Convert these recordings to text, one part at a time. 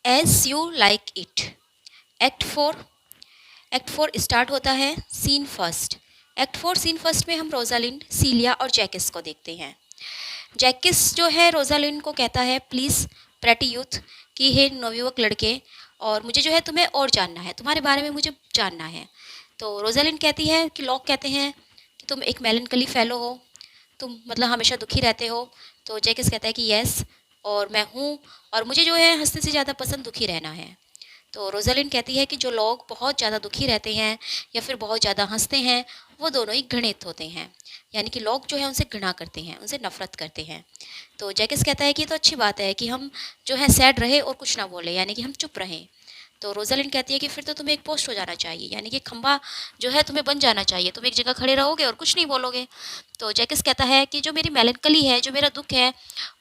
As you like it. Act 4। Act 4 start होता है scene first. Act 4 scene first में हम रोजालिंड, सीलिया और जैकिस को देखते हैं। जैकिस जो है रोजालिंड को कहता है, प्लीज़ प्रेटी यूथ, कि हे नवयुवक लड़के, और मुझे जो है तुम्हें और जानना है, तुम्हारे बारे में मुझे जानना है। तो रोजालिंड कहती है कि लोग कहते हैं कि तुम एक मेलनकली फेलो हो, तुम मतलब हमेशा दुखी रहते हो। तो जैकिस कहता है कि यस, और मैं हूँ, और मुझे जो है हंसने से ज़्यादा पसंद दुखी रहना है। तो रोजालिंड कहती है कि जो लोग बहुत ज़्यादा दुखी रहते हैं या फिर बहुत ज़्यादा हंसते हैं, वो दोनों ही घृणित होते हैं, यानी कि लोग जो है उनसे घृणा करते हैं, उनसे नफरत करते हैं। तो जैकिस कहता है कि ये तो अच्छी बात है कि हम जो है सैड रहे और कुछ ना बोले, यानी कि हम चुप रहें। तो रोजालिंड कहती है कि फिर तो तुम्हें एक पोस्ट हो जाना चाहिए, यानी कि खंबा जो है तुम्हें बन जाना चाहिए, तुम एक जगह खड़े रहोगे और कुछ नहीं बोलोगे। तो जैकिस कहता है कि जो मेरी मेलनकली है, जो मेरा दुख है,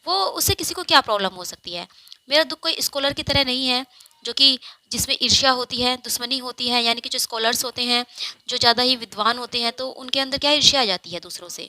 वो उससे किसी को क्या प्रॉब्लम हो सकती है। मेरा दुख कोई स्कॉलर की तरह नहीं है, जो कि जिसमें ईर्ष्या होती है, दुश्मनी होती है, यानी कि जो स्कॉलर्स होते हैं, जो ज़्यादा ही विद्वान होते हैं, तो उनके अंदर क्या ईर्ष्या आ जाती है दूसरों से।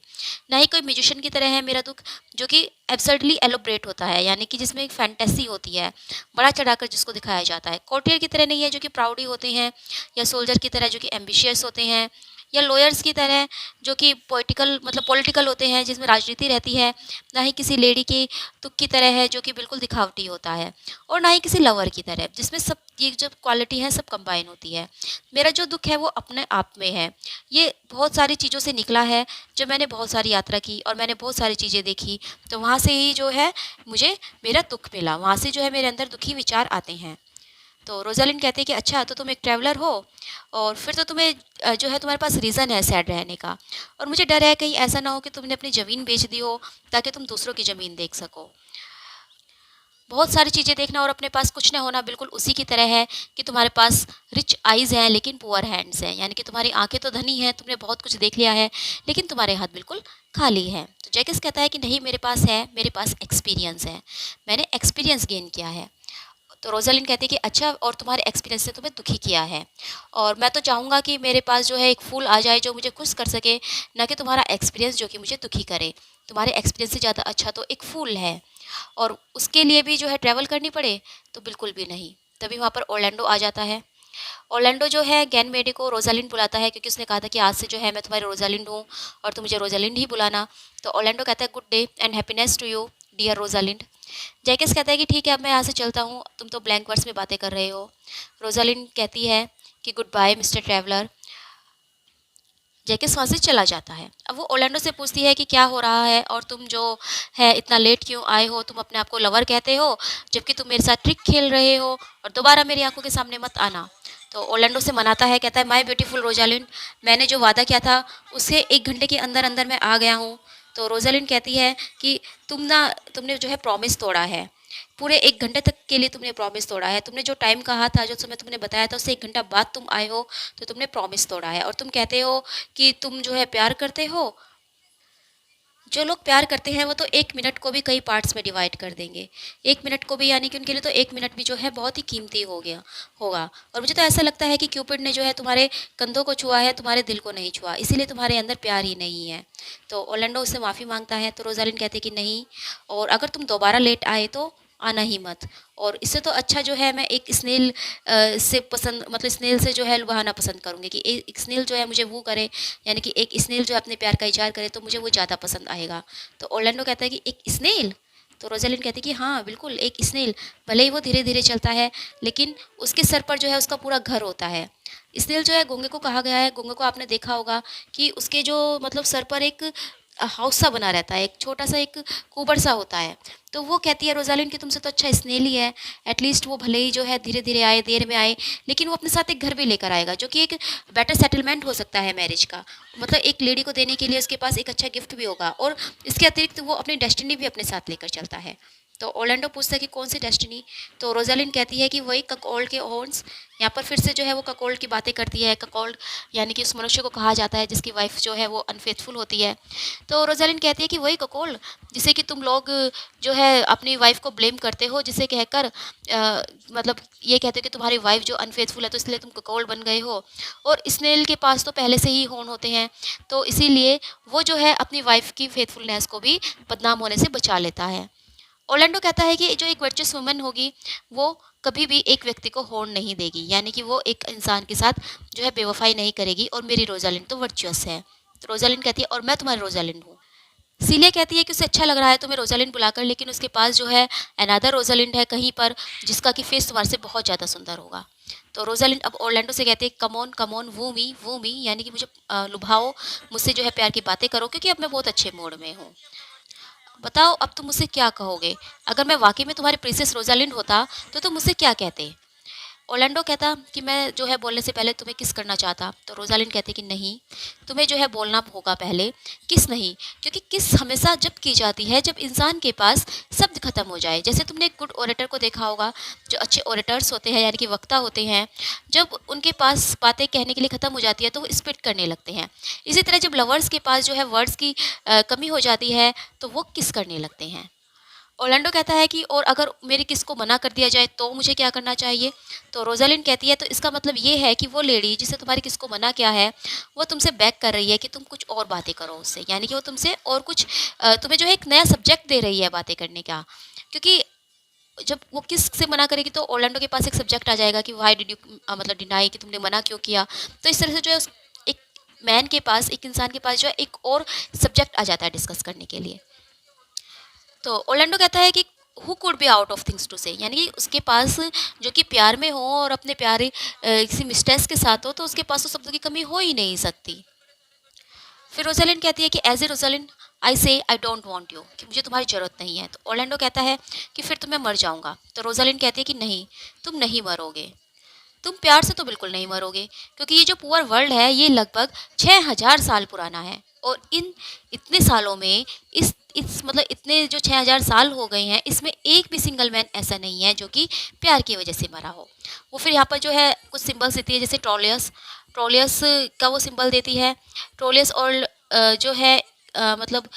ना ही कोई म्यूजिशियन की तरह है मेरा दुख, जो कि एब्सर्डली एलोब्रेट होता है, यानी कि जिसमें एक फैंटेसी होती है, बड़ा चढ़ाकर जिसको दिखाया जाता है। कोर्टियर की तरह नहीं है, जो कि प्राउडी होते हैं, या सोल्जर की तरह जो कि एम्बिशियस होते हैं, या लॉयर्स की तरह जो कि पोइटिकल मतलब पॉलिटिकल होते हैं, जिसमें राजनीति रहती है। ना ही किसी लेडी के तुक की तरह है, जो कि बिल्कुल दिखावटी होता है, और ना ही किसी लवर की तरह, जिसमें सब ये जो क्वालिटी है सब कंबाइन होती है। मेरा जो दुख है वो अपने आप में है, ये बहुत सारी चीज़ों से निकला है। जब मैंने बहुत सारी यात्रा की और मैंने बहुत सारी चीज़ें देखी, तो वहाँ से ही जो है मुझे मेरा दुख मिला, वहाँ से जो है मेरे अंदर दुखी विचार आते हैं। तो रोजालिंड कहते हैं कि अच्छा, तो तुम एक ट्रैवलर हो, और फिर तो तुम्हें जो है तुम्हारे पास रीज़न है सैड रहने का, और मुझे डर है कहीं ऐसा ना हो कि तुमने अपनी ज़मीन बेच दी हो ताकि तुम दूसरों की ज़मीन देख सको। बहुत सारी चीज़ें देखना और अपने पास कुछ ना होना बिल्कुल उसी की तरह है कि तुम्हारे पास रिच आइज़ हैं लेकिन पुअर हैंड्स हैं, यानी कि तुम्हारी आंखें तो धनी हैं, तुमने बहुत कुछ देख लिया है, लेकिन तुम्हारे हाथ बिल्कुल खाली हैं। तो जैकिस कहता है कि नहीं, मेरे पास है, मेरे पास एक्सपीरियंस है, मैंने एक्सपीरियंस गेन किया है। तो रोजालिंड कहती है कि अच्छा, और तुम्हारे एक्सपीरियंस ने तुम्हें दुखी किया है, और मैं तो चाहूँगा कि मेरे पास जो है एक फूल आ जाए जो मुझे खुश कर सके, ना कि तुम्हारा एक्सपीरियंस जो कि मुझे दुखी करे। तुम्हारे एक्सपीरियंस से ज़्यादा अच्छा तो एक फूल है, और उसके लिए भी जो है ट्रैवल करनी पड़े तो बिल्कुल भी नहीं। तभी वहाँ पर ओरलैंडो आ जाता है। ओरलैंडो जो है गैनमेडी को रोजालिंड बुलाता है, क्योंकि उसने कहा था कि आज से जो है मैं तुम्हारी रोजालिंड हूँ और तुम मुझे रोजालिंड ही बुलाना। तो ओरलैंडो कहता है good day and happiness to you dear Rosalind. Jaques कहता है कि ठीक है, अब मैं यहाँ से चलता हूँ, तुम तो ब्लैंक वर्ड्स में बातें कर रहे हो। रोजालिंड कहती है कि गुड बाय मिस्टर ट्रैवलर। जैकिस वहाँ से चला जाता है। अब वो ओरलैंडो से पूछती है कि क्या हो रहा है, और तुम जो है इतना लेट क्यों आए हो, तुम अपने आप को लवर कहते हो, जबकि तुम मेरे साथ ट्रिक खेल रहे हो, और दोबारा मेरी आंखों के सामने मत आना। तो ओरलैंडो से मनाता है, कहता है माय ब्यूटीफुल रोजालिंड, मैंने जो वादा किया था उससे 1 घंटे के अंदर अंदर मैं आ गया हूँ। तो रोजालिंड कहती है कि तुमने जो है प्रॉमिस तोड़ा है, पूरे 1 घंटे तक के लिए तुमने प्रॉमिस तोड़ा है। तुमने जो टाइम कहा था, जो समय तुमने बताया था, उससे 1 घंटा बाद तुम आए हो, तो तुमने प्रॉमिस तोड़ा है। और तुम कहते हो कि तुम जो है प्यार करते हो। जो लोग प्यार करते हैं वो तो 1 मिनट को भी कई पार्ट्स में डिवाइड कर देंगे, 1 मिनट को भी, यानी कि उनके लिए तो 1 मिनट भी जो है बहुत ही कीमती हो गया होगा। और मुझे तो ऐसा लगता है कि क्यूपिड ने जो है तुम्हारे कंधों को छुआ है, तुम्हारे दिल को नहीं छुआ, इसीलिए तुम्हारे अंदर प्यार ही नहीं है। तो ओरलैंडो उससे माफ़ी मांगता है। तो रोजालिंड कहती है कि नहीं, और अगर तुम दोबारा लेट आए तो आना ही मत, और इससे तो अच्छा जो है मैं एक स्नेल से पसंद मतलब स्नेल से जो है लुभाना पसंद करूँगी, कि एक स्नेल जो है मुझे वो करे, यानी कि एक स्नेल जो अपने प्यार का इजहार करे, तो मुझे वो ज़्यादा पसंद आएगा। तो ओरलैंडो कहता है कि एक स्नेल। तो रोजालिंड कहती है कि हाँ बिल्कुल, एक स्नेल, भले ही वो धीरे धीरे चलता है, लेकिन उसके सर पर जो है उसका पूरा घर होता है। स्नेल जो है गूंगे को कहा गया है, गूंगे को आपने देखा होगा कि उसके जो मतलब सर पर एक हाउस सा बना रहता है, एक छोटा सा एक कुबड़ सा होता है। तो वो कहती है रोजालिंड कि तुमसे तो अच्छा स्नेल ही है, एटलीस्ट वो भले ही जो है धीरे धीरे आए, देर में आए, लेकिन वो अपने साथ एक घर भी लेकर आएगा, जो कि एक बेटर सेटलमेंट हो सकता है मैरिज का। मतलब एक लेडी को देने के लिए उसके पास एक अच्छा गिफ्ट भी होगा, और इसके अतिरिक्त वो अपनी डेस्टिनी भी अपने साथ लेकर चलता है। तो ओरलैंडो पूछता है कि कौन सी डेस्टिनी। तो रोजालिंड कहती है कि वही ककोल्ड के हॉर्न्स। यहाँ पर फिर से जो है वो ककोल्ड की बातें करती है। ककोल्ड यानी कि उस मनुष्य को कहा जाता है जिसकी वाइफ जो है वो अनफेथफुल होती है। तो रोजालिंड कहती है कि वही ककोल्ड जिसे कि तुम लोग जो है अपनी वाइफ को ब्लेम करते हो, जिसे कहकर मतलब ये कहते हो कि तुम्हारी वाइफ जो अनफेथफुल है तो इसलिए तुम ककोल्ड बन गए हो, और स्नेल के पास तो पहले से ही हॉर्न होते हैं, तो इसीलिए वो जो है अपनी वाइफ की फेथफुलनेस को भी बदनाम होने से बचा लेता है। ओरलैंडो कहता है कि जो एक वर्चुअस वुमन होगी वो कभी भी एक व्यक्ति को होड़ नहीं देगी, यानी कि वो एक इंसान के साथ जो है बेवफाई नहीं करेगी, और मेरी रोजालिंड तो वर्चुअस है। तो रोजालिंड कहती है और मैं तुम्हारी रोजालिंड हूँ। सीलिया कहती है कि उसे अच्छा लग रहा है तुम्हें रोजालिंड बुलाकर, लेकिन उसके पास जो है अनदर रोजालिंड है कहीं पर, जिसका कि फेस तुम्हारे से बहुत ज़्यादा सुंदर होगा। तो रोजालिंड अब ओरलैंडो से कहती है कम ऑन वो मी, यानी कि मुझे लुभाओ, मुझसे जो है प्यार की बातें करो, क्योंकि अब मैं बहुत अच्छे मूड में हूँ। बताओ अब तुम मुझसे क्या कहोगे? अगर मैं वाकई में तुम्हारी प्रिंसेस रोजालिंड होता तो तुम मुझसे क्या कहते? ओरलैंडो कहता कि मैं जो है बोलने से पहले तुम्हें किस करना चाहता। तो रोजालिंड कहती कि नहीं, तुम्हें जो है बोलना होगा पहले, किस नहीं, क्योंकि किस हमेशा जब की जाती है जब इंसान के पास शब्द खत्म हो जाए। जैसे तुमने एक गुड ओरेटर को देखा होगा, जो अच्छे ओरेटर्स होते हैं यानी कि वक्ता होते हैं, जब उनके पास बातें कहने के लिए ख़त्म हो जाती है तो वो स्पिट करने लगते हैं। इसी तरह जब लवर्स के पास जो है वर्ड्स की कमी हो जाती है तो वो किस करने लगते हैं। ओरलैंडो कहता है कि और अगर मेरी किस को मना कर दिया जाए तो मुझे क्या करना चाहिए? तो रोजालिंड कहती है तो इसका मतलब ये है कि वो लेडी जिसे तुम्हारी किस को मना किया है वो तुमसे बैक कर रही है कि तुम कुछ और बातें करो उससे, यानी कि वो तुमसे और कुछ तुम्हें जो है एक नया सब्जेक्ट दे रही है बातें करने का। क्योंकि जब वो किस से मना करेगी तो ओरलैंडो के पास एक सब्जेक्ट आ जाएगा कि व्हाई डिड यू मतलब डिनाई, कि तुमने मना क्यों किया। तो इस तरह से जो है एक मैन के पास, एक इंसान के पास जो है एक और सब्जेक्ट आ जाता है डिस्कस करने के लिए। तो ओरलैंडो कहता है कि who could be out of things to say, यानी कि उसके पास जो कि प्यार में हो और अपने प्यारे किसी मिस्ट्रेस के साथ हो, तो उसके पास तो शब्दों की कमी हो ही नहीं सकती। फिर रोजालिंड कहती है कि एज ए रोजालिंड आई से आई डोंट वांट यू, कि मुझे तुम्हारी ज़रूरत नहीं है। तो ओरलैंडो कहता है कि फिर तो मैं मर जाऊंगा। तो रोजालिंड कहती है कि नहीं, तुम नहीं मरोगे, तुम प्यार से तो बिल्कुल नहीं मरोगे, क्योंकि ये जो पुअर वर्ल्ड है ये लगभग 6000 साल पुराना है, और इन इतने सालों में इस मतलब इतने जो 6000 साल हो गए हैं इसमें एक भी सिंगल मैन ऐसा नहीं है जो कि प्यार की वजह से मरा हो। वो फिर यहाँ पर जो है कुछ सिंबल्स देती है, जैसे ट्रोलियस, ट्रोलियस का वो सिंबल देती है। ट्रोलियस और जो है मतलब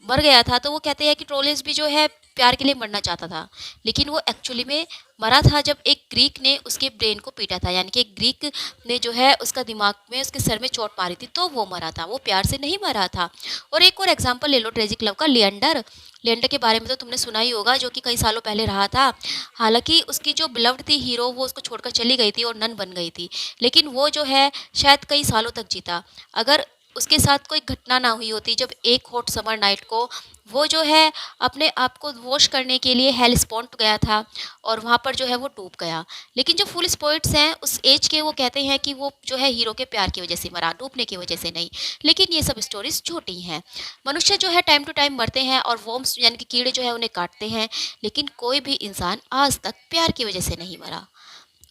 मर गया था, तो वो कहते हैं कि ट्रोलियस भी जो है प्यार के लिए मरना चाहता था, लेकिन वो एक्चुअली में मरा था जब एक ग्रीक ने उसके ब्रेन को पीटा था, यानी कि एक ग्रीक ने जो है उसका दिमाग में, उसके सर में चोट मारी थी, तो वो मरा था, वो प्यार से नहीं मरा था। और एक और एग्जांपल ले लो ट्रेजिक लव का, लिएंडर। लिएंडर के बारे में तो तुमने सुना ही होगा, जो कि कई सालों पहले रहा था। हालांकि उसकी जो बिलव्ड थी हीरो, वो उसको छोड़कर चली गई थी और नन बन गई थी, लेकिन वो जो है शायद कई सालों तक जीता। अगर उसके साथ कोई घटना ना हुई होती, जब एक हॉट समर नाइट को वो जो है अपने आप को वॉश करने के लिए हेलस्पॉन्ट गया था और वहाँ पर जो है वो डूब गया। लेकिन जो फुल स्पोर्ट्स हैं उस एज के, वो कहते हैं कि वो जो है हीरो के प्यार की वजह से मरा, डूबने की वजह से नहीं। लेकिन ये सब स्टोरीज छोटी हैं। मनुष्य जो है टाइम टू टाइम मरते हैं और वॉर्म्स यानी कि कीड़े जो है उन्हें काटते हैं, लेकिन कोई भी इंसान आज तक प्यार की वजह से नहीं मरा।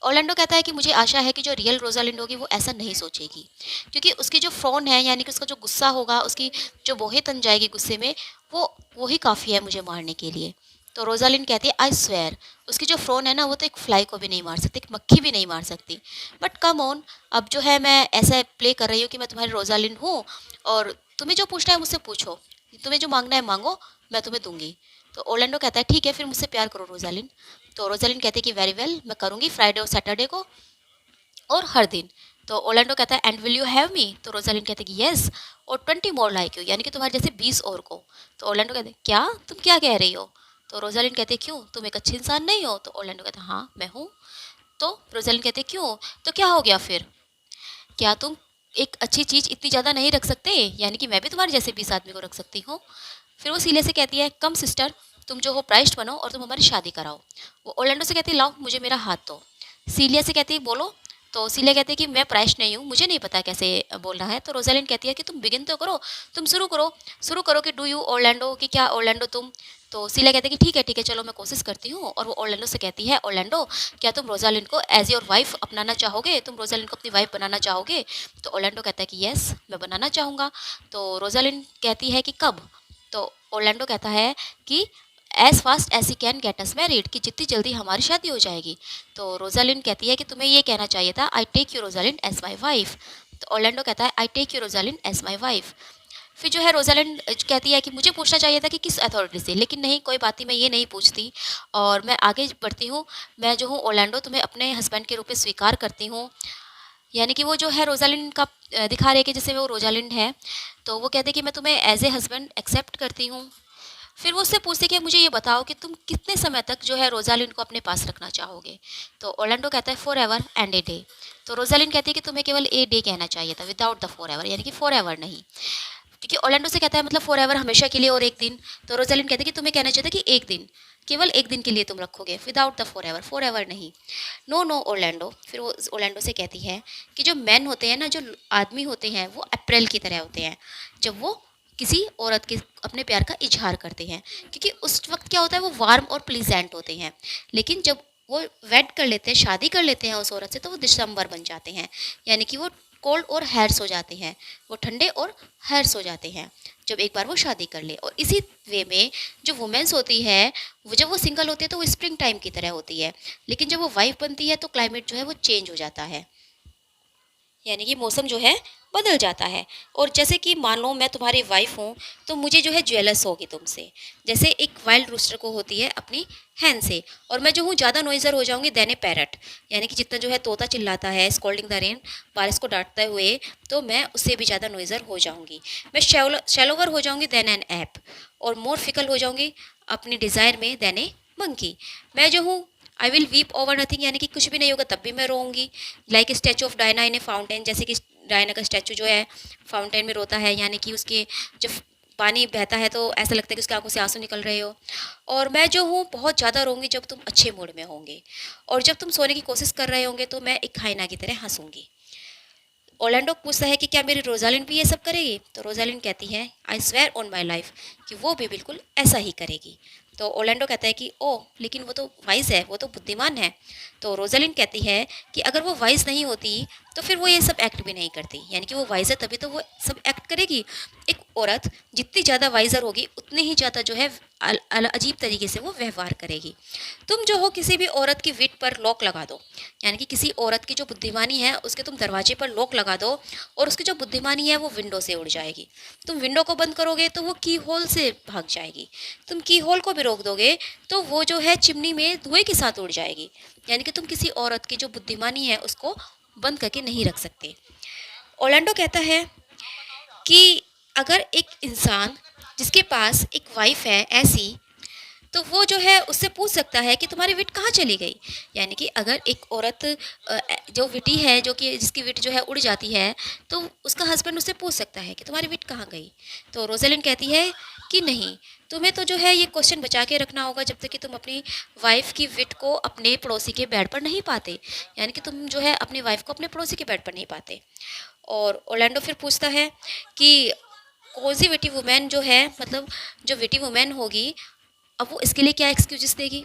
ऑर्लैंडो कहता है कि मुझे आशा है कि जो रियल रोजालिंड होगी वो ऐसा नहीं सोचेगी, क्योंकि उसकी जो फ्रॉन है यानी कि उसका जो गुस्सा होगा, उसकी जो बोहे तन जाएगी गुस्से में, वो ही काफ़ी है मुझे मारने के लिए। तो रोजालिंड कहती है आई स्वेयर, उसकी जो फ्रॉन है ना वो तो एक फ्लाई को भी नहीं मार सकती, एक मक्खी भी नहीं मार सकती। बट कम ऑन, अब जो है मैं ऐसा प्ले कर रही हूँ कि मैं तुम्हारी रोजालिंड हूँ, और तुम्हें जो पूछना है मुझसे पूछो, तुम्हें जो मांगना है मांगो, मैं तुम्हें दूंगी। तो ओरलैंडो कहता है ठीक है फिर मुझसे प्यार करो रोजालिंड। तो रोजालिंड कहती है कि वेरी वेल, मैं करूँगी फ्राइडे और सैटरडे को और हर दिन। तो ओरलैंडो कहता है and will you have me? तो रोजालिंड कहते हैं कि यस, और 20 मोर लाइक यू, यानी कि तुम्हारे जैसे 20 और को। तो ओरलैंडो कहते हैं क्या, तुम क्या कह रही हो? तो रोजालिंड कहते हैं क्यों, तुम एक अच्छी इंसान नहीं हो? तो ओरलैंडो कहता है हाँ मैं हूँ। तो रोजालिंड कहते हैं क्यों, तो क्या हो गया फिर, क्या तुम एक अच्छी चीज़ इतनी ज़्यादा नहीं रख सकते, यानी कि मैं भी तुम्हारे जैसे 20 आदमी को रख सकती हूँ। फिर वो सीले से कहती है कम सिस्टर, तुम जो हो प्राइस्ट बनो और तुम हमारी शादी कराओ। वो ओरलैंडो से कहती है लाओ मुझे मेरा हाथ दो। सीलिया से कहती है बोलो। तो सीलिया कहती है कि मैं प्राइस्ट नहीं हूँ, मुझे नहीं पता कैसे बोलना है। तो रोजालिंड कहती है कि तुम बिगिन तो करो, तुम शुरू करो कि डू यू ओरलैंडो, कि क्या ओरलैंडो तुम। तो सीलिया कहती है कि ठीक है चलो मैं कोशिश करती हूँ। और वो ओरलैंडो से कहती है ओरलैंडो क्या तुम रोजालिंड को एज योर वाइफ अपनाना चाहोगे, तुम रोजालिंड को अपनी वाइफ बनाना चाहोगे? तो ओरलैंडो कहता है कि यस मैं बनाना चाहूँगा। तो रोजालिंड कहती है कि कब? तो ओरलैंडो कहता है कि as fast as he can get us married, कि जितनी जल्दी हमारी शादी हो जाएगी। तो रोजालिंड कहती है कि तुम्हें ये कहना चाहिए था I take you Rosalind as my wife. तो ओरलैंडो कहता है I take you Rosalind as my wife. फिर जो है रोजालिंड कहती है कि मुझे पूछना चाहिए था कि किस अथॉरिटी से, लेकिन नहीं कोई बात नहीं, मैं ये नहीं पूछती और मैं आगे बढ़ती हूँ। मैं जो हूँ ओरलैंडो तुम्हें अपने हस्बैंड के रूप में स्वीकार करती हूँ। यानी कि वो जो है रोजालिंड का दिखा रहे कि जैसे वो रोजालिंड है, तो वो कहते कि मैं तुम्हें एज ए हस्बैंड एक्सेप्ट करती हूँ। फिर वो उससे पूछते कि मुझे ये बताओ कि तुम कितने समय तक जो है रोज़ालिंड को अपने पास रखना चाहोगे। तो ओरलैंडो कहता है for ever and a day. तो रोज़ालिंड कहती है कि तुम्हें केवल ए डे कहना चाहिए था, विदाउट द फॉर एवर, यानी कि फॉर एवर नहीं। क्योंकि ओरलैंडो से कहता है मतलब फॉर एवर हमेशा के लिए और एक दिन। तो रोज़ालिंड कहती है कि तुम्हें कहना चाहिए था कि एक दिन, केवल एक दिन के लिए तुम रखोगे, विदाउट द फॉर एवर नहीं। No no Orlando. फिर वो ओरलैंडो से कहती है कि जो मैन होते हैं ना, जो आदमी होते हैं, वो अप्रैल की तरह होते हैं जब वो किसी औरत के अपने प्यार का इजहार करते हैं। क्योंकि उस वक्त क्या होता है, वो वार्म और प्लीजेंट होते हैं। लेकिन जब वो वेड कर लेते हैं, शादी कर लेते हैं उस औरत से, तो वो दिसंबर बन जाते हैं, यानी कि वो कोल्ड और हैर्स हो जाते हैं, वो ठंडे और हैर्स हो जाते हैं जब एक बार वो शादी कर ले। और इसी वे में जो वुमेन्स होती है, वो जब वो सिंगल होती है तो वो स्प्रिंग टाइम की तरह होती है, लेकिन जब वो वाइफ बनती है तो क्लाइमेट जो है वो चेंज हो जाता है, यानी कि मौसम जो है बदल जाता है। और जैसे कि मान लो मैं तुम्हारी वाइफ हूँ, तो मुझे जो है ज्वेलस होगी तुमसे, जैसे एक वाइल्ड रूस्टर को होती है अपनी हैन से। और मैं जो हूँ ज़्यादा नॉइज़र हो जाऊँगी देन ए पैरट, यानी कि जितना जो है तोता चिल्लाता है स्कोल्डिंग द रेन, बारिश को डांटते हुए, तो मैं उससे भी ज़्यादा नॉइज़र हो जाऊँगी। मैं शैलोवर हो जाऊँगी देन एन ऐप, और मोर फिकल हो जाऊँगी अपनी डिज़ायर में देन ए मंकी। मैं जो हूँ I will weep over nothing, यानी कि कुछ भी नहीं होगा तब भी मैं रोऊंगी। Like statue of Diana in a fountain, जैसे कि डायना का स्टैचू जो है फाउंटेन में रोता है, यानी कि उसके जब पानी बहता है तो ऐसा लगता है कि उसकी आंखों से आंसू निकल रहे हो। और मैं जो हूँ बहुत ज़्यादा रोऊंगी जब तुम अच्छे मूड में होंगे, और जब तुम सोने की कोशिश कर रहे होंगे तो मैं एक हाइना की तरह हंसूंगी। ओरलैंडो पूछता है कि क्या मेरी रोजालिंड भी ये सब करेगी। तो रोजालिंड कहती है I swear on my life कि वो भी बिल्कुल ऐसा ही करेगी। तो ओरलैंडो कहता है कि ओ लेकिन वो तो वाइज है, वो तो बुद्धिमान है। तो रोजालिंड कहती है कि अगर वो वाइज नहीं होती तो फिर वो ये सब एक्ट भी नहीं करती, यानी कि वो वाइज है तभी तो वो सब एक्ट करेगी। एक औरत जितनी ज़्यादा वाइजर होगी उतनी ही ज़्यादा जो है अजीब तरीके से वो व्यवहार करेगी। तुम जो हो किसी भी औरत की विट पर लॉक लगा दो, यानी कि किसी औरत की जो बुद्धिमानी है उसके तुम दरवाजे पर लॉक लगा दो, और उसकी जो बुद्धिमानी है वो विंडो से उड़ जाएगी। तुम विंडो को बंद करोगे तो वो की होल से भाग जाएगी। तुम की होल को भी रोक दोगे तो वो जो है चिमनी में धुएं के साथ उड़ जाएगी। यानी कि तुम किसी औरत की जो बुद्धिमानी है उसको बंद करके नहीं रख सकते। ओरलैंडो कहता है कि अगर एक इंसान जिसके पास एक वाइफ है ऐसी, तो वो जो है उससे पूछ सकता है कि तुम्हारी विट कहाँ चली गई। यानी कि अगर एक औरत जो विटी है, जो कि जिसकी विट जो है उड़ जाती है, तो उसका हस्बैंड उससे पूछ सकता है कि तुम्हारी विट कहाँ गई। तो रोजालिंड कहती है कि नहीं, तुम्हें तो जो है ये क्वेश्चन बचा के रखना होगा जब तक कि तुम अपनी वाइफ की विट को अपने पड़ोसी के बेड पर नहीं पाते, यानी कि तुम जो है अपनी वाइफ को अपने पड़ोसी के बेड पर नहीं पाते। और ओरलैंडो फिर पूछता है कि कौन सी विटी वुमेन जो है, मतलब जो विटी वुमेन होगी, अब वो इसके लिए क्या एक्सक्यूजेस देगी।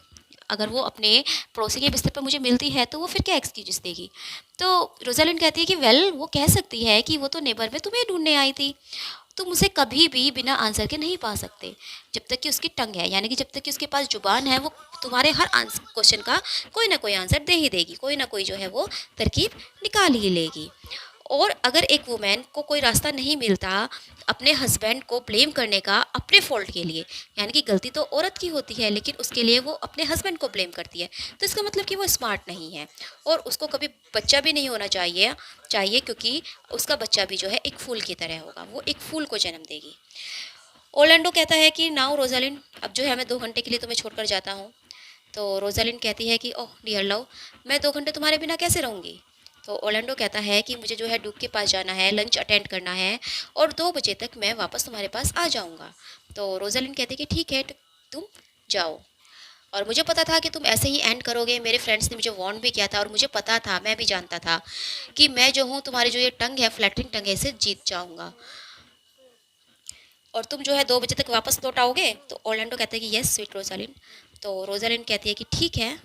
अगर वो अपने पड़ोसी के बिस्तर पर मुझे मिलती है तो वो फिर क्या एक्सक्यूजेस देगी। तो रोजालिंड कहती है कि वेल वो कह सकती है कि वो तो नेबर में तुम्हें ढूंढने आई थी, तुम उसे कभी भी बिना आंसर के नहीं पा सकते जब तक कि उसकी टंग है, यानी कि जब तक कि उसके पास जुबान है, वो तुम्हारे हर क्वेश्चन का कोई ना कोई आंसर दे ही देगी, कोई ना कोई जो है वो तरकीब निकाल ही लेगी। और अगर एक वुमेन को कोई रास्ता नहीं मिलता अपने हस्बैंड को ब्लेम करने का अपने फॉल्ट के लिए, यानी कि गलती तो औरत की होती है लेकिन उसके लिए वो अपने हस्बैंड को ब्लेम करती है, तो इसका मतलब कि वो स्मार्ट नहीं है और उसको कभी बच्चा भी नहीं होना चाहिए क्योंकि उसका बच्चा भी जो है एक फूल की तरह होगा, वो एक फूल को जन्म देगी। ओरलैंडो कहता है कि नाउ रोजालिंड, अब जो है मैं 2 घंटे के लिए तुम्हें छोड़कर जाता हूँ। तो रोजालिंड कहती है कि ओह डियर लव, मैं 2 घंटे तुम्हारे बिना कैसे रहूँगी। तो ओरलैंडो कहता है कि मुझे जो है डूक के पास जाना है, लंच अटेंड करना है और 2 बजे तक मैं वापस तुम्हारे पास आ जाऊँगा। तो रोजालिंड कहती है कि ठीक है तुम जाओ, और मुझे पता था कि तुम ऐसे ही एंड करोगे। मेरे फ्रेंड्स ने मुझे वार्न भी किया था और मुझे पता था, मैं भी जानता था कि मैं जो हूँ तुम्हारी जो ये टंग है, फ्लैटरिंग टंग है, इसे जीत जाऊँगा और तुम जो है 2 बजे तक वापस लौट आओगे। तो ओरलैंडो कहता है कि यस स्वीट रोजालिंड। तो रोजालिंड कहती है कि ठीक है,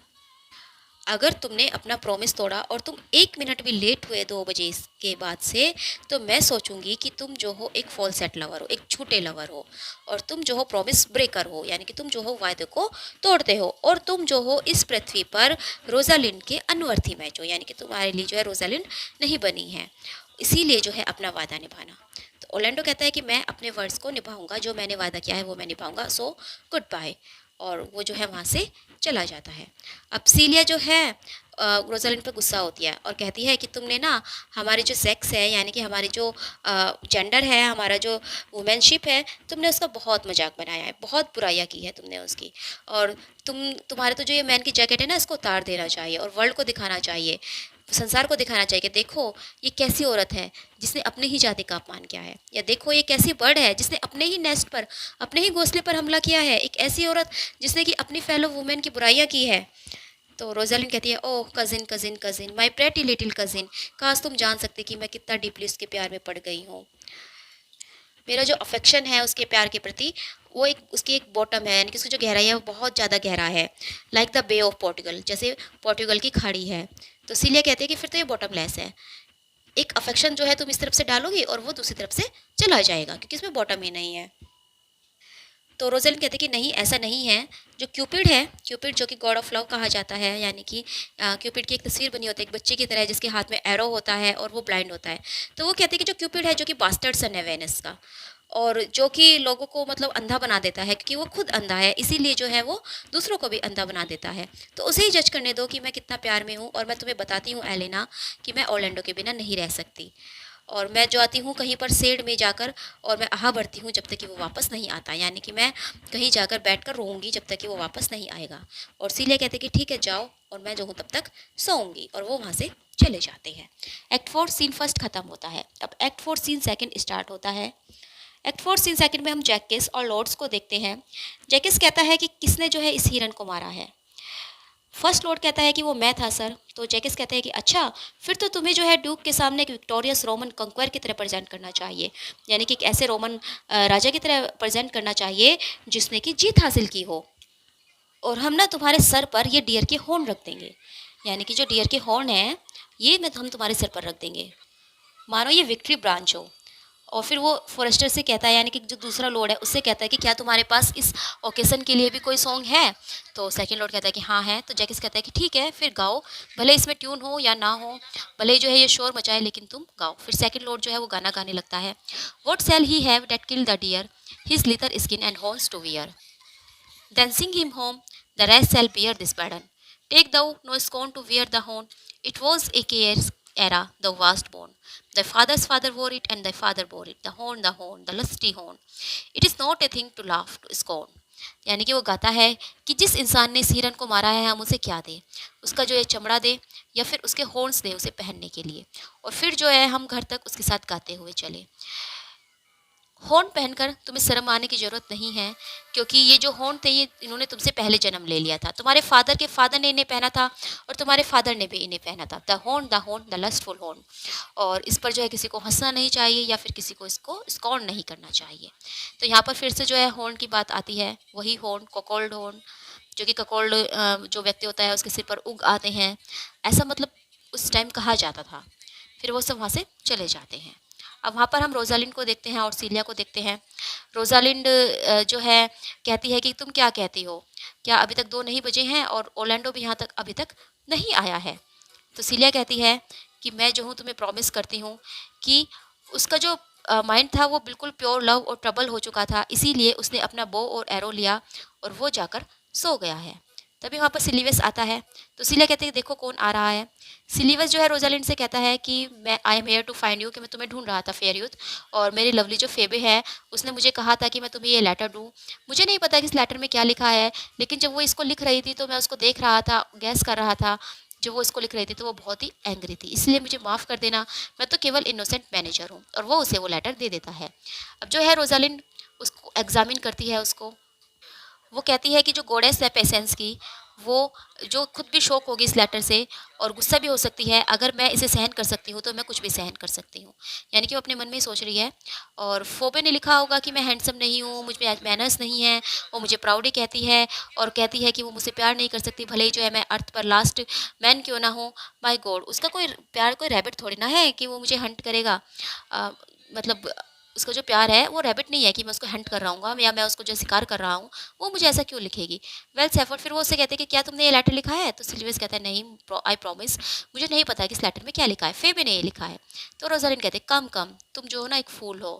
अगर तुमने अपना प्रॉमिस तोड़ा और तुम 1 मिनट भी लेट हुए 2 बजे के बाद से, तो मैं सोचूंगी कि तुम जो हो एक फॉल सेट लवर हो, एक झूठे लवर हो, और तुम जो हो प्रॉमिस ब्रेकर हो, यानी कि तुम जो हो वायदे को तोड़ते हो, और तुम जो हो इस पृथ्वी पर रोजालिंड के अनवर्थी मैच हो, यानी कि तुम्हारे लिए जो है रोजालिंड नहीं बनी है, इसीलिए जो है अपना वादा निभाना। तो ओरलैंडो कहता है कि मैं अपने वर्ड्स को निभाऊंगा, जो मैंने वादा किया है वो मैं निभाऊंगा, सो गुड बाय। और वो जो है वहाँ से चला जाता है। अब सीलिया जो है रोजालिंड पे गुस्सा होती है और कहती है कि तुमने ना हमारी जो सेक्स है, यानी कि हमारी जो जेंडर है, हमारा जो वुमेनशिप है, तुमने उसका बहुत मजाक बनाया है, बहुत बुराइयाँ की है तुमने उसकी। और तुम्हारे तो जो ये मैन की जैकेट है ना, इसको उतार देना चाहिए और वर्ल्ड को दिखाना चाहिए, संसार को दिखाना चाहिए कि देखो ये कैसी औरत है जिसने अपने ही जाति का अपमान किया है, या देखो ये कैसी बर्ड है जिसने अपने ही नेस्ट पर, अपने ही घोंसले पर हमला किया है, एक ऐसी औरत जिसने कि अपनी फेलो वुमेन की बुराइयां की है। तो रोजालिन कहती है, oh cousin cousin cousin, my pretty little cousin, काश तुम जान सकते कि मैं कितना डीपली उसके प्यार में पड़ गई हूँ। मेरा जो अफेक्शन है उसके प्यार के प्रति, वो एक उसकी एक बॉटम है, यानी कि उसकी जो गहराई है वो बहुत ज़्यादा गहरा है, like the bay of Portugal, जैसे पोर्टुगल की खाड़ी है। तो सीलिया कहती है कि फिर तो ये बॉटम लेस है, एक अफेक्शन जो है तुम इस तरफ से डालोगी और वो दूसरी तरफ से चला जाएगा, क्योंकि इसमें बॉटम ही नहीं है। तो रोजेलिन कहते हैं कि नहीं, ऐसा नहीं है। जो क्यूपिड है, क्यूपिड जो कि गॉड ऑफ लव कहा जाता है, यानी कि क्यूपिड की एक तस्वीर बनी होती है एक बच्चे की तरह जिसके हाथ में एरो होता है और वो ब्लाइंड होता है। तो वो कहते हैं कि जो क्यूपिड है, जो कि बास्टर्ड सन है वेनस का, और जो कि लोगों को मतलब अंधा बना देता है, क्योंकि वो खुद अंधा है, इसीलिए जो है वो दूसरों को भी अंधा बना देता है। तो उसे ही जज करने दो कि मैं कितना प्यार में हूँ, और मैं तुम्हें बताती हूँ एलेना कि मैं ऑर्लैंडो के बिना नहीं रह सकती, और मैं जाती हूँ कहीं पर सेड में जाकर, और मैं आह भरती हूँ जब तक कि वो वापस नहीं आता, यानी कि मैं कहीं जाकर बैठकर रोऊंगी जब तक कि वो वापस नहीं आएगा। और सीलिया कहते कि ठीक है जाओ, और मैं जो हूँ तब तक सोऊंगी, और वो वहाँ से चले जाते हैं। एक्ट 4 सीन फर्स्ट खत्म होता है। अब एक्ट 4 सीन सेकंड स्टार्ट होता है। एक्ट 4 सीन सेकंड में हम जैकिस और लॉर्ड्स को देखते हैं। जैकिस कहता है कि किसने जो है इस हिरन को मारा है। फर्स्ट लॉर्ड कहता है कि वो मैं था सर। तो जैकिस कहते हैं कि अच्छा, फिर तो तुम्हें जो है ड्यूक के सामने एक विक्टोरियस रोमन कंक्वर की तरह प्रेजेंट करना चाहिए, यानी कि एक ऐसे रोमन राजा की तरह प्रेजेंट करना चाहिए जिसने कि जीत हासिल की हो, और हम ना तुम्हारे सर पर ये डियर के हॉर्न रख देंगे, यानी कि जो डियर के हॉर्न है ये मैं हम तुम्हारे सर पर रख देंगे, मानो ये विक्ट्री ब्रांच हो। और फिर वो फॉरेस्टर से कहता है, यानी कि जो दूसरा लॉर्ड है उससे कहता है कि क्या तुम्हारे पास इस ओकेज़न के लिए भी कोई सॉन्ग है। तो सेकंड लॉर्ड कहता है कि हाँ है। तो जैकिस कहता है कि ठीक है फिर गाओ, भले इसमें ट्यून हो या ना हो, भले जो है ये शोर मचाए, लेकिन तुम गाओ। फिर सेकंड लॉर्ड जो है वो गाना गाने लगता है। What shall he have that kill the deer, his leather skin and horns to wear, then sing him home, the rest shall bear this burden. Take thou no scorn to wear the horn, it was a care's era, thou wast born. Thy father's father wore it, and thy father bore it. The horn, the lusty horn. It is not a thing to laugh, to scorn. यानी कि वो गाता है कि जिस इंसान ने इस हिरन को मारा है हम उसे क्या दें, उसका जो है चमड़ा दे या फिर उसके हॉर्न्स दे उसे पहनने के लिए, और फिर जो है हम घर तक उसके साथ गाते हुए चले। हॉर्न पहनकर तुम्हें शर्म आने की ज़रूरत नहीं है, क्योंकि ये जो हॉर्न थे ये इन्होंने तुमसे पहले जन्म ले लिया था, तुम्हारे फादर के फादर ने इन्हें पहना था और तुम्हारे फादर ने भी इन्हें पहना था। The horn the lustful horn. और इस पर जो है किसी को हंसना नहीं चाहिए या फिर किसी को इसको स्कॉर्न नहीं करना चाहिए। तो यहाँ पर फिर से जो है हॉर्न की बात आती है, वही हॉर्न, ककोल्ड हॉर्न, जो कि ककोल्ड जो व्यक्ति होता है उसके सिर पर उग आते हैं, ऐसा मतलब उस टाइम कहा जाता था। फिर वो सब वहाँ से चले जाते हैं। अब वहाँ पर हम रोजालिंड को देखते हैं और सीलिया को देखते हैं। रोजालिंड जो है कहती है कि तुम क्या कहती हो, क्या अभी तक 2 नहीं बजे हैं और ओरलैंडो भी यहाँ तक अभी तक नहीं आया है। तो सीलिया कहती है कि मैं जो हूँ तुम्हें प्रॉमिस करती हूँ कि उसका जो माइंड था वो बिल्कुल प्योर लव और ट्रबल हो चुका था, इसीलिए उसने अपना बो और एरो लिया और वो जाकर सो गया है। तभी वहाँ पर सिलिवस आता है। तो सिलिया कहते हैं देखो कौन आ रहा है। सिलिवस जो है रोजालिंड से कहता है कि मैं I am here to find you, कि मैं तुम्हें ढूंढ रहा था फेयर यूथ, और मेरी लवली जो फेबे है उसने मुझे कहा था कि मैं तुम्हें ये लेटर दूँ। मुझे नहीं पता कि इस लेटर में क्या लिखा है, लेकिन जब वो इसको लिख रही थी तो मैं उसको देख रहा था, गैस कर रहा था। जब वो इसको लिख रही थी तो वो बहुत ही एंग्री थी, इसलिए मुझे माफ़ कर देना, मैं तो केवल इनोसेंट मैनेजर हूँ। और वो उसे वो लेटर दे देता है। अब जो है रोजालिंड उसको एग्जामिन करती है उसको। वो कहती है कि जो गोडेस है पेशेंस की, वो जो खुद भी शॉक होगी इस लेटर से और गुस्सा भी हो सकती है, अगर मैं इसे सहन कर सकती हूँ तो मैं कुछ भी सहन कर सकती हूँ। यानी कि वो अपने मन में ही सोच रही है। और फोबे ने लिखा होगा कि मैं हैंडसम नहीं हूँ, मुझ में मैनर्स नहीं है, वो मुझे प्राउडी कहती है और कहती है कि वो मुझसे प्यार नहीं कर सकती, भले ही जो है मैं अर्थ पर लास्ट मैन क्यों ना हो। माय गॉड, उसका कोई प्यार कोई रैबिट थोड़ी ना है कि वो मुझे हंट करेगा। मतलब उसका जो प्यार है वो रैबिट नहीं है कि मैं उसको हंट कर रहा हूँ या मैं उसको जो शिकार कर रहा हूँ, वो मुझे ऐसा क्यों लिखेगी। वेल सेफर्ड फिर वो उससे कहते हैं कि क्या तुमने ये लेटर लिखा है। तो सिल्वियस कहता है नहीं, आई प्रॉमिस, मुझे नहीं पता कि इस लेटर में क्या लिखा है, फेबे ने ये लिखा है। तो रोजालिंड कहते हैं कम कम, तुम जो हो ना एक फूल हो,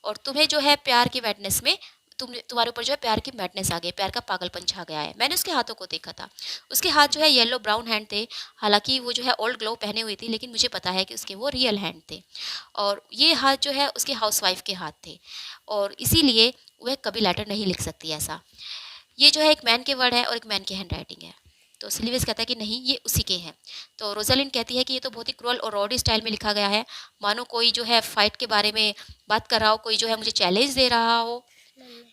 और तुम्हें जो है प्यार की वेटनेस में तुम्हारे ऊपर जो है प्यार की मैडनेस आ गई, प्यार का पागलपन छा गया है। मैंने उसके हाथों को देखा था, उसके हाथ जो है येलो ब्राउन हैंड थे। हालांकि वो जो है ओल्ड ग्लोव पहने हुई थी, लेकिन मुझे पता है कि उसके वो रियल हैंड थे। और ये हाथ जो है उसके हाउसवाइफ के हाथ थे, और इसीलिए वह कभी लेटर नहीं लिख सकती ऐसा। ये जो है एक मैन के वर्ड है और एक मैन की हैंड राइटिंग है। तो सिलिवस कहता है कि नहीं, ये उसी के हैं। तो रोजालिंड कहती है कि ये तो बहुत ही क्रूअल और रॉडी स्टाइल में लिखा गया है, मानो कोई जो है फाइट के बारे में बात कर रहा हो, कोई जो है मुझे चैलेंज दे रहा हो।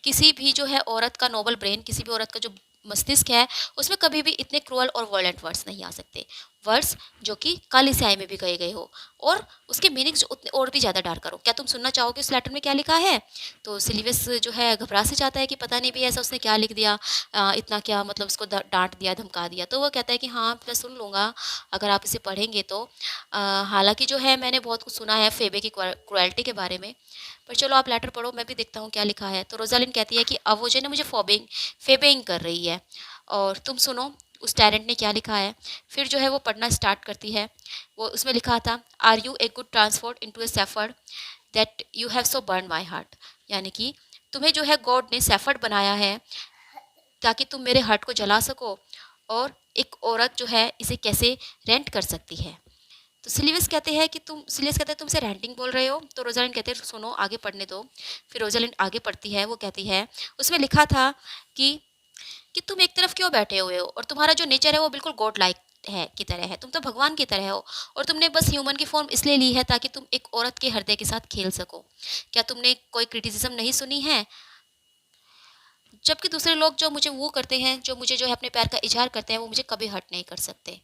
किसी भी जो है औरत का नोबल ब्रेन, किसी भी औरत का जो मस्तिष्क है, उसमें कभी भी इतने क्रूअल और वॉयलेंट वर्ड्स नहीं आ सकते। वर्ड्स जो कि काली स्याही में भी गए गए हो, और उसके मीनिंग्स उतने और भी ज़्यादा डार्क करो। क्या तुम सुनना चाहोगे उस लेटर में क्या लिखा है? तो सिलिवस जो है घबरा से जाता है कि पता नहीं भी ऐसा उसने क्या लिख दिया, इतना क्या मतलब उसको डांट दिया, धमका दिया। तो वो कहता है कि हाँ, मैं सुन लूँगा अगर आप इसे पढ़ेंगे तो। हालांकि जो है मैंने बहुत कुछ सुना है फेबे की क्रुएल्टी के बारे में, पर चलो आप लेटर पढ़ो, मैं भी देखता हूँ क्या लिखा है। तो रोजालिन कहती है कि अब वो जो है ना मुझे फेबेइंग कर रही है, और तुम सुनो उस टैलेंट ने क्या लिखा है। फिर जो है वो पढ़ना स्टार्ट करती है। वो उसमें लिखा था, are you a good transport into a shepherd that you have so burn my heart. यानी कि तुम्हें जो है गॉड ने सेफर्ड बनाया है ताकि तुम मेरे हार्ट को जला सको, और एक औरत जो है इसे कैसे रेंट कर सकती है। तो सिलिवस कहते हैं तुमसे रेंटिंग बोल रहे हो। तो रोजालिंड कहते हैं सुनो आगे पढ़ने दो। फिर रोजालिंड आगे पढ़ती है, वो कहती है उसमें लिखा था कि तुम एक तरफ क्यों बैठे हुए हो, और तुम्हारा जो नेचर है वो बिल्कुल गॉड लाइक है की तरह है, तुम तो भगवान की तरह हो, और तुमने बस ह्यूमन की फॉर्म इसलिए ली है ताकि तुम एक औरत के हृदय के साथ खेल सको। क्या तुमने कोई क्रिटिसिज्म नहीं सुनी है? जबकि दूसरे लोग जो मुझे वो करते हैं, जो मुझे जो है अपने प्यार का इजहार करते हैं, वो मुझे कभी हर्ट नहीं कर सकते।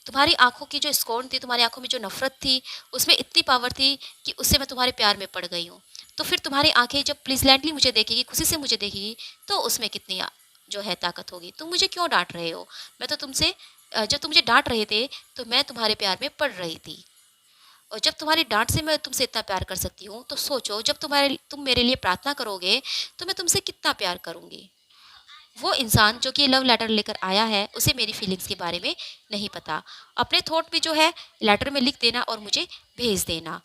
तुम्हारी आंखों की जो स्corn थी, तुम्हारी आंखों में जो नफरत थी, उसमें इतनी पावर थी कि उससे मैं तुम्हारे प्यार में पड़ गई हूँ। तो फिर तुम्हारी आंखें जब प्लीजलेंटली मुझे देखेगी, खुशी से मुझे देखेगी, तो उसमें कितनी जो है ताकत होगी। तुम मुझे क्यों डांट रहे हो? मैं तो तुमसे जब तुम मुझे डांट रहे थे तो मैं तुम्हारे प्यार में पड़ रही थी, और जब तुम्हारी डांट से मैं तुमसे इतना प्यार कर सकती हूँ, तो सोचो जब तुम मेरे लिए प्रार्थना करोगे तो मैं तुमसे कितना प्यार करूँगी। वो इंसान जो कि लव लेटर लेकर आया है, उसे मेरी फीलिंग्स के बारे में नहीं पता। अपने थॉट भी जो है लेटर में लिख देना और मुझे भेज देना।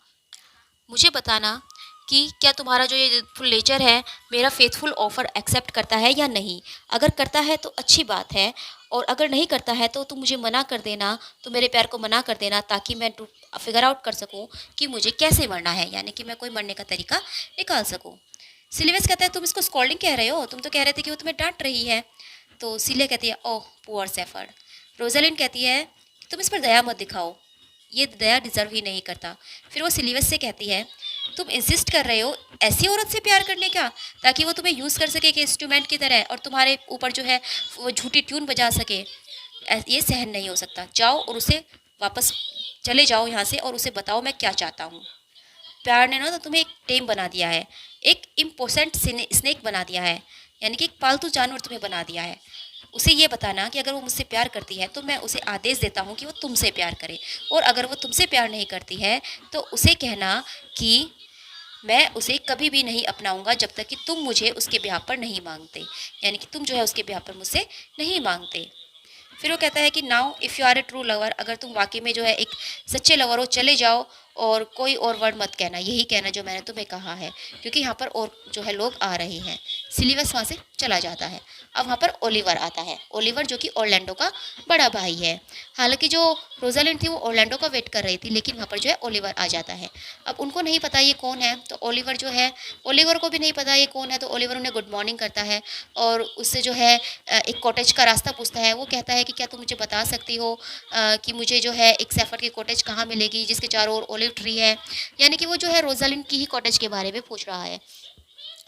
मुझे बताना कि क्या तुम्हारा जो ये फुल नेचर है मेरा फेथफुल ऑफर एक्सेप्ट करता है या नहीं। अगर करता है तो अच्छी बात है, और अगर नहीं करता है तो तुम मुझे मना कर देना, तो मेरे प्यार को मना कर देना, ताकि मैं फिगर आउट कर सकूं कि मुझे कैसे मरना है, यानी कि मैं कोई मरने का तरीका निकाल सकूं। सिलिवस कहता है तुम इसको स्कॉल्डिंग कह रहे हो, तुम तो कह रहे थे कि वो तुम्हें डांट रही है। तो सिलिया कहती है ओह पुअर सेफर्ड। रोजालिंड कहती है तुम इस पर दया मत दिखाओ, ये दया डिजर्व ही नहीं करता। फिर वो सिलिवस से कहती है तुम इंसिस्ट कर रहे हो ऐसी औरत से प्यार करने का, ताकि वो तुम्हें यूज़ कर सके कि इंस्ट्रूमेंट की तरह, और तुम्हारे ऊपर जो है वो झूठी ट्यून बजा सके। ये सहन नहीं हो सकता। जाओ और उसे वापस चले जाओ यहाँ से, और उसे बताओ मैं क्या चाहता हूँ। प्यार ने ना तो तुम्हें एक टेम बना दिया है, एक इम्पोसेंट स्नेक बना दिया है, यानी कि एक पालतू जानवर तुम्हें बना दिया है। उसे ये बताना कि अगर वो मुझसे प्यार करती है तो मैं उसे आदेश देता हूँ कि वो तुमसे प्यार करे, और अगर वो तुमसे प्यार नहीं करती है तो उसे कहना कि मैं उसे कभी भी नहीं अपनाऊंगा जब तक कि तुम मुझे उसके ब्याह पर नहीं मांगते, यानी कि तुम जो है उसके ब्याह पर मुझसे नहीं मांगते। फिर वो कहता है कि now if you are a true lover, अगर तुम वाकई में जो है एक सच्चे लवर हो, चले जाओ और कोई और वर्ड मत कहना, यही कहना जो मैंने तुम्हें कहा है, क्योंकि यहाँ पर और जो है लोग आ रहे हैं। सिलिवस वहाँ से चला जाता है। अब वहाँ पर ओलिवर आता है, ओलिवर जो कि ऑर्लैंडो का बड़ा भाई है। हालांकि जो रोजालिंड थी वो ऑर्लैंडो का वेट कर रही थी, लेकिन वहाँ पर जो है ओलिवर आ जाता है। अब उनको नहीं पता ये कौन है, तो ओलिवर जो है, ओलिवर को भी नहीं पता ये कौन है, तो ओलिवर उन्हें गुड मॉर्निंग करता है और उससे जो है एक कॉटेज का रास्ता पूछता है। वो कहता है कि क्या तुम मुझे बता सकती हो कि मुझे जो है एक सेफर्ड की कॉटेज कहाँ मिलेगी जिसके चारों ओर ओलिव ट्री है, यानी कि वो जो है रोजालिंड की ही कॉटेज के बारे में पूछ रहा है।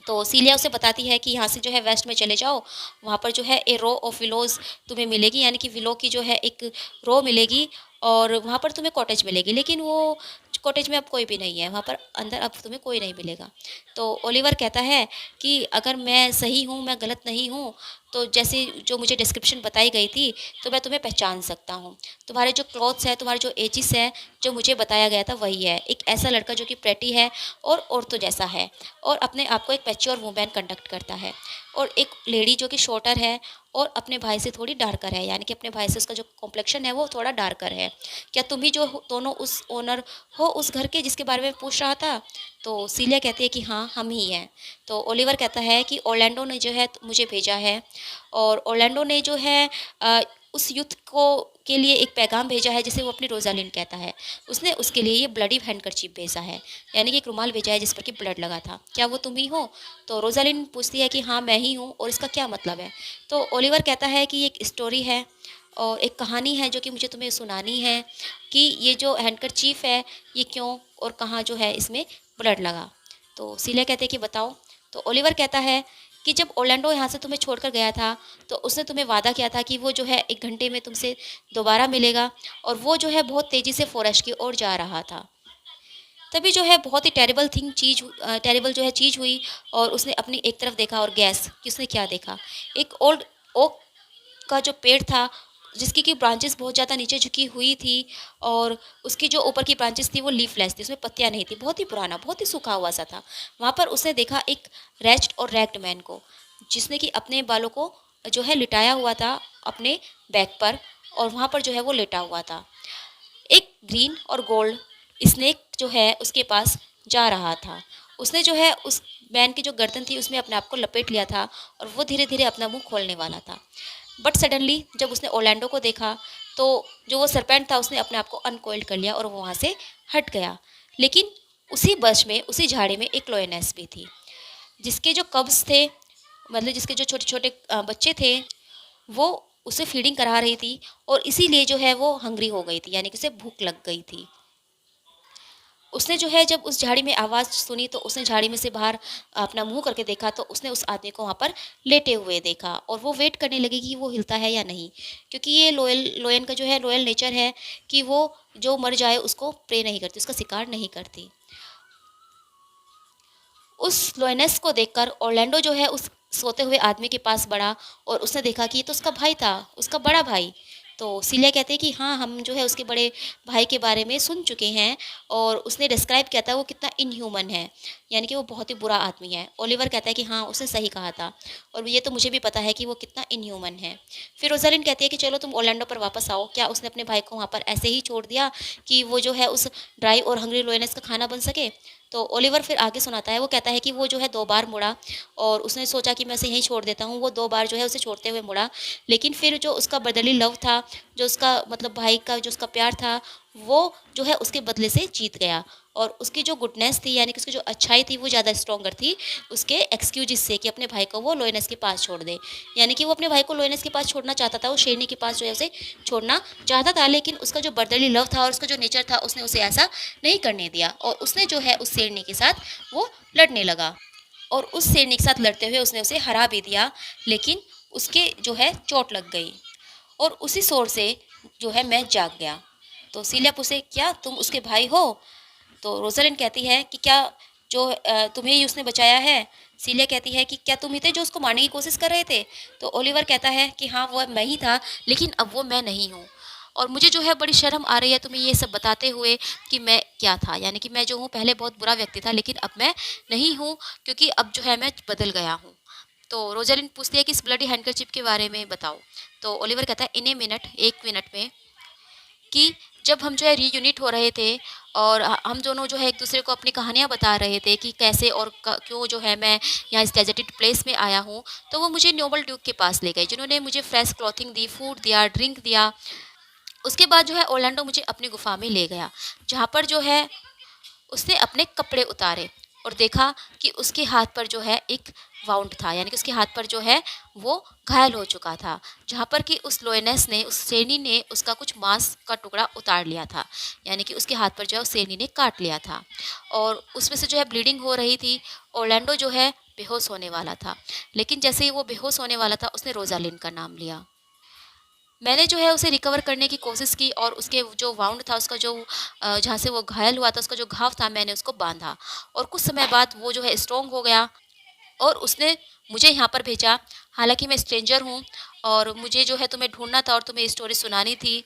तो सीलिया उसे बताती है कि यहाँ से जो है वेस्ट में चले जाओ, वहाँ पर जो है ए रो ऑफ विलोज तुम्हें मिलेगी, यानी कि विलो की जो है एक रो मिलेगी, और वहाँ पर तुम्हें कॉटेज मिलेगी। लेकिन वो कॉटेज में अब कोई भी नहीं है, वहाँ पर अंदर अब तुम्हें कोई नहीं मिलेगा। तो ओलिवर कहता है कि अगर मैं सही हूँ, मैं गलत नहीं हूँ, तो जैसे जो मुझे डिस्क्रिप्शन बताई गई थी तो मैं तुम्हें पहचान सकता हूँ। तुम्हारे जो क्लॉथ्स है, तुम्हारे जो एजिस है, जो मुझे बताया गया था वही है, एक ऐसा लड़का जो कि प्रेटी है और औरतों जैसा है, और अपने आप को एक मैच्योर वुमेन कंडक्ट करता है, और एक लेडी जो कि शॉर्टर है और अपने भाई से थोड़ी डार्कर है, यानी कि अपने भाई से उसका जो कॉम्प्लेक्शन है वो थोड़ा डार्कर है। क्या तुम ही जो दोनों उस ओनर हो उस घर के जिसके बारे में पूछ रहा था? तो सीलिया कहती है कि हाँ, हम ही हैं। तो ओलिवर कहता है कि ऑरलैंडो ने जो है मुझे भेजा है, और ऑरलैंडो ने जो है उस युद्ध को के लिए एक पैगाम भेजा है जिसे वो अपनी रोज़ालिंड कहता है। उसने उसके लिए ये ब्लडी हैंडकरचीफ भेजा है, यानी कि एक रुमाल भेजा है जिस पर कि ब्लड लगा था। क्या वो तुम ही हो? तो रोज़ालिंड पूछती है कि हाँ, मैं ही हूँ, और इसका क्या मतलब है? तो ओलिवर कहता है कि ये एक स्टोरी है और एक कहानी है जो कि मुझे तुम्हें सुनानी है, कि ये जो हैंडकरचीफ है ये क्यों और कहाँ जो है इसमें ब्लड लगा। तो सीलिया कहते हैं कि बताओ। तो ओलिवर कहता है कि जब ओरलैंडो यहाँ से तुम्हें छोड़कर गया था तो उसने तुम्हें वादा किया था कि वो जो है 1 घंटे में तुमसे दोबारा मिलेगा, और वो जो है बहुत तेज़ी से फॉरेस्ट की ओर जा रहा था। तभी जो है बहुत ही टेरिबल जो है चीज़ हुई, और उसने अपनी एक तरफ देखा और गैस कि उसने क्या देखा। एक ओल्ड ओक का जो पेड़ था जिसकी की ब्रांचेस बहुत ज़्यादा नीचे झुकी हुई थी, और उसकी जो ऊपर की ब्रांचेस थी वो लीफलेस थी, उसमें पत्तियां नहीं थी, बहुत ही पुराना, बहुत ही सूखा हुआ सा था। वहाँ पर उसने देखा एक रेस्ट और रैग्ड मैन को, जिसने कि अपने बालों को जो है लिटाया हुआ था अपने बैक पर, और वहाँ पर जो है वो लेटा हुआ था। एक ग्रीन और गोल्ड स्नेक जो है उसके पास जा रहा था। उसने जो है उस मैन की जो गर्दन थी उसमें अपने आप को लपेट लिया था, और वो धीरे धीरे अपना मुंह खोलने वाला था। बट सडनली जब उसने ओरलैंडो को देखा तो जो वो सरपेंट था उसने अपने आप को अनकोइल्ड कर लिया और वो वहाँ से हट गया। लेकिन उसी बश में, उसी झाड़ी में एक लोयनेस भी थी, जिसके जो कब्ज थे, मतलब जिसके जो छोटे छोटे बच्चे थे, वो उसे फीडिंग करा रही थी, और इसीलिए जो है वो हंग्री हो गई थी, यानी कि उसे भूख लग गई थी। उसने जो है जब उस झाड़ी में आवाज़ सुनी तो उसने झाड़ी में से बाहर अपना मुंह करके देखा, तो उसने उस आदमी को वहाँ पर लेटे हुए देखा, और वो वेट करने लगी कि वो हिलता है या नहीं, क्योंकि ये लोयन का जो है लॉयल नेचर है कि वो जो मर जाए उसको प्रे नहीं करती, उसका शिकार नहीं करती। उस लोयनेस को देखकर ऑरलैंडो जो है उस सोते हुए आदमी के पास बढ़ा, और उसने देखा कि ये तो उसका भाई था, उसका बड़ा भाई। तो सीलिया कहते हैं कि हाँ, हम जो है उसके बड़े भाई के बारे में सुन चुके हैं, और उसने डिस्क्राइब किया था वो कितना इनह्यूमन है, यानी कि वो बहुत ही बुरा आदमी है। ओलिवर कहता है कि हाँ, उसने सही कहा था, और ये तो मुझे भी पता है कि वो कितना इनह्यूमन है। फिर रोजालिंड कहती है कि चलो तुम ऑरलैंडो पर वापस आओ। क्या उसने अपने भाई को वहाँ पर ऐसे ही छोड़ दिया कि वो जो है उस ड्राई और हंग्री लोयनेस का खाना बन सके? तो ओलिवर फिर आगे सुनाता है, वो कहता है कि वो जो है 2 बार मुड़ा, और उसने सोचा कि मैं उसे यहीं छोड़ देता हूँ। वो 2 बार जो है उसे छोड़ते हुए मुड़ा, लेकिन फिर जो उसका ब्रदरली लव था, जो उसका मतलब भाई का जो उसका प्यार था, वो जो है उसके बदले से जीत गया, और उसकी जो गुडनेस थी, यानी कि उसकी जो अच्छाई थी, वो ज़्यादा स्ट्रॉन्गर थी उसके एक्सक्यूजेस से, कि अपने भाई को वो लोयनेस के पास छोड़ दे। यानी कि वो अपने भाई को लोयनेस के पास छोड़ना चाहता था, वो शेरनी के पास जो है उसे छोड़ना चाहता था, लेकिन उसका जो ब्रदरली लव था और उसका जो नेचर था, उसने उसे ऐसा नहीं करने दिया, और उसने जो है उस शेरनी के साथ वो लड़ने लगा, और उस शेरनी के साथ लड़ते हुए उसने उसे हरा भी दिया, लेकिन उसके जो है चोट लग गई, और उसी शोर से जो है मैं जाग गया। तो सीलिया पूछे, क्या तुम उसके भाई हो? तो रोजालिंड कहती है कि क्या जो तुम्हें ही उसने बचाया है? सीलिया कहती है कि क्या तुम ही थे जो उसको मारने की कोशिश कर रहे थे? तो ओलिवर कहता है कि हाँ, वो मैं ही था, लेकिन अब वो मैं नहीं हूँ, और मुझे जो है बड़ी शर्म आ रही है तुम्हें ये सब बताते हुए कि मैं क्या था, यानी कि मैं जो हूँ पहले बहुत बुरा व्यक्ति था, लेकिन अब मैं नहीं हूँ, क्योंकि अब जो है मैं बदल गया हूँ। तो रोजालिंड पूछती है कि इस ब्लडी हैंडकरचिप के बारे में बताओ। तो ओलिवर कहता है, इन ए मिनट, 1 मिनट में, कि जब हम जो है रीयूनिट हो रहे थे, और हम दोनों जो है एक दूसरे को अपनी कहानियाँ बता रहे थे कि कैसे और क्यों जो है मैं यहाँ इस डेजर्टेड प्लेस में आया हूँ, तो वो मुझे नोबल ड्यूक के पास ले गए, जिन्होंने मुझे फ्रेश क्लॉथिंग दी, फूड दिया, ड्रिंक दिया। उसके बाद जो है ओरलैंडो मुझे अपनी गुफा में ले गया, जहाँ पर जो है उसने अपने कपड़े उतारे, और देखा कि उसके हाथ पर जो है एक वाउंड था, यानी कि उसके हाथ पर जो है वो घायल हो चुका था, जहाँ पर कि उस लोयनेस ने, उस शेरनी ने उसका कुछ मांस का टुकड़ा उतार लिया था, यानी कि उसके हाथ पर जो है उस शेरनी ने काट लिया था, और उसमें से जो है ब्लीडिंग हो रही थी। ओरलैंडो जो है बेहोश होने वाला था, लेकिन जैसे ही वो बेहोश होने वाला था उसने रोजालिन का नाम लिया। मैंने जो है उसे रिकवर करने की कोशिश की, और उसके जो वाउंड था, उसका जो जहाँ से वो घायल हुआ था, उसका जो घाव था, मैंने उसको बांधा, और कुछ समय बाद वो जो है स्ट्रॉन्ग हो गया, और उसने मुझे यहाँ पर भेजा। हालांकि मैं स्ट्रेंजर हूँ, और मुझे जो है तुम्हें ढूंढना था और तुम्हें स्टोरी सुनानी थी,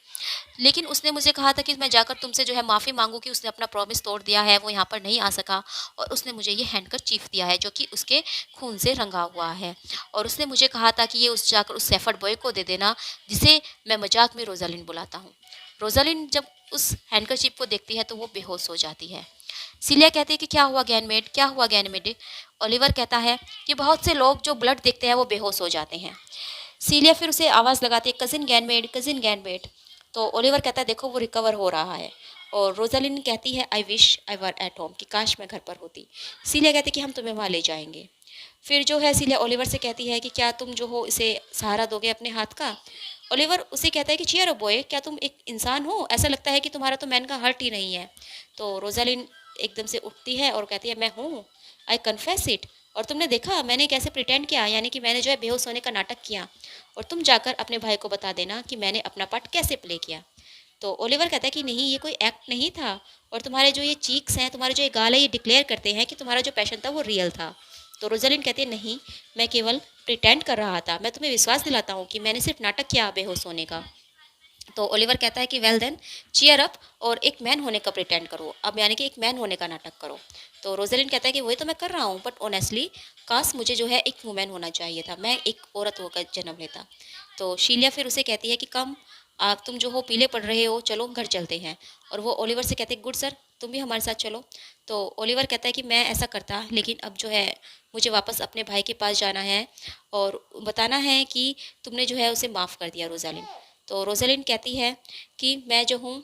लेकिन उसने मुझे कहा था कि मैं जाकर तुमसे जो है माफ़ी मांगू, कि उसने अपना प्रॉमिस तोड़ दिया है, वो यहाँ पर नहीं आ सका, और उसने मुझे ये हैंडकर चीफ दिया है जो कि उसके खून से रंगा हुआ है, और उसने मुझे कहा था कि ये उस जाकर उस सेफर्ड बॉय को दे देना, जिसे मैं मजाक में रोजालिन बुलाता हूँ। रोजालिन जब उस हैंडकर चीफ को देखती है तो वो बेहोश हो जाती है। सीलिया कहती है कि क्या हुआ गैनमेड, क्या हुआ गैनमेड। ओलिवर कहता है कि बहुत से लोग जो ब्लड देखते हैं वो बेहोश हो जाते हैं। सीलिया फिर उसे आवाज़ लगाती है, कज़िन गैनमेड, कज़िन गैनमेड। तो ओलिवर कहता है देखो वो रिकवर हो रहा है। और रोजालिन कहती है I wish I were at home, कि काश मैं घर पर होती। सीलिया कहती है कि हम तुम्हें वहाँ ले जाएंगे। फिर जो है सीलिया ओलिवर से कहती है कि क्या तुम जो हो इसे सहारा दोगे अपने हाथ का। ओलिवर उसे कहता है कि चियर अप बॉय, क्या तुम एक इंसान हो, ऐसा लगता है कि तुम्हारा तो मैन का हार्ट ही नहीं है। तो रोजालिन एकदम से उठती है और कहती है मैं हूँ, आई कन्फेस इट। और तुमने देखा मैंने कैसे प्रिटेंड किया, यानी कि मैंने जो है बेहोश होने का नाटक किया। और तुम जाकर अपने भाई को बता देना कि मैंने अपना पार्ट कैसे प्ले किया। तो ओलिवर कहता है कि नहीं ये कोई एक्ट नहीं था, और तुम्हारे जो ये चीक्स हैं, तुम्हारे जो ये गाल है, ये डिक्लेयर करते हैं कि तुम्हारा जो पैशन था वो रियल था। तो रोजालिन कहती है नहीं, मैं केवल प्रिटेंड कर रहा था, मैं तुम्हें विश्वास दिलाता हूँ कि मैंने सिर्फ नाटक किया बेहोश होने का। तो ओलिवर कहता है कि वेल देन चीयर अप और एक मैन होने का प्रिटेंड करो, अब यानी कि एक मैन होने का नाटक करो। तो रोजालिन कहता है कि वही तो मैं कर रहा हूँ, बट ऑनेस्टली काश मुझे जो है एक वुमेन होना चाहिए था, मैं एक औरत होकर जन्म लेता। तो शीलिया फिर उसे कहती है कि कम, आप तुम जो हो पीले पड़ रहे हो, चलो घर चलते हैं। और वो ओलिवर से कहते हैं गुड सर, तुम भी हमारे साथ चलो। तो ओलिवर कहता है कि मैं ऐसा करता, लेकिन अब जो है मुझे वापस अपने भाई के पास जाना है और बताना है कि तुमने जो है उसे माफ़ कर दिया रोजालिन। तो रोजालिन कहती है कि मैं जो हूँ,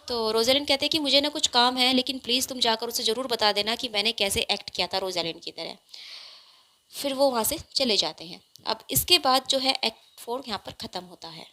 तो रोजालिन कहते हैं कि मुझे ना कुछ काम है, लेकिन प्लीज़ तुम जाकर उसे ज़रूर बता देना कि मैंने कैसे एक्ट किया था रोजालिन की तरह। फिर वो वहाँ से चले जाते हैं। अब इसके बाद जो है एक्ट 4 यहाँ पर ख़त्म होता है।